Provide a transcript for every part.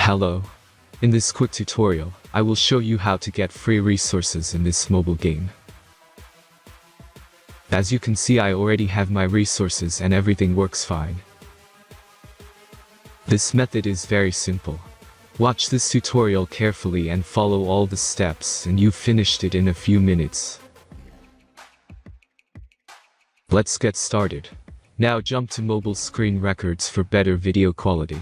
Hello. In this quick tutorial, I will show you how to get free resources in this mobile game. As you can see, I already have my resources and everything works fine. This method is very simple. Watch this tutorial carefully and follow all the steps and you've finished it in a few minutes. Let's get started. Now jump to mobile screen records for better video quality.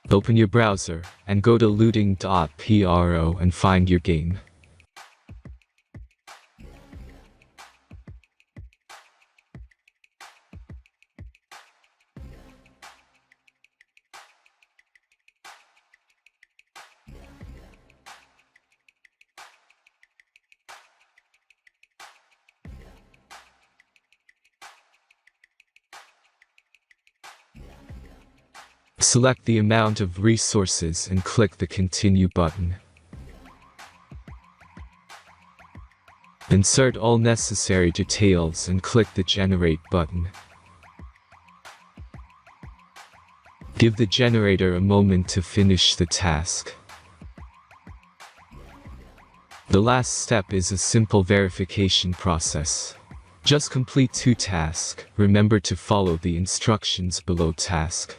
Open your browser and go to looting.pro and find your game. Select the amount of resources and click the Continue button. Insert all necessary details and click the Generate button. Give the generator a moment to finish the task. The last step is a simple verification process. Just complete 2 tasks. Remember to follow the instructions below task.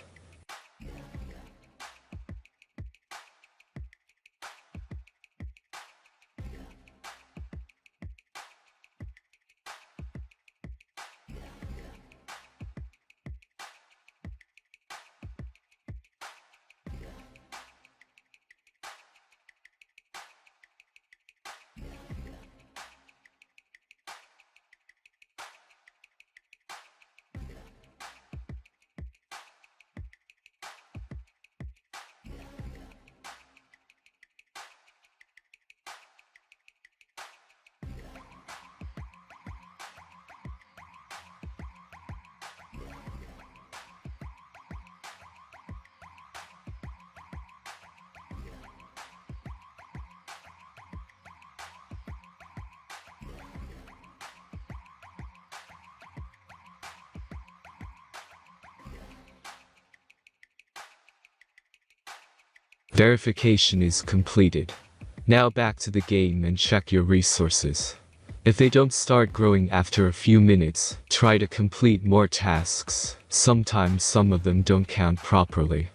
Verification is completed. Now back to the game and check your resources. If they don't start growing after a few minutes, try to complete more tasks. Sometimes some of them don't count properly.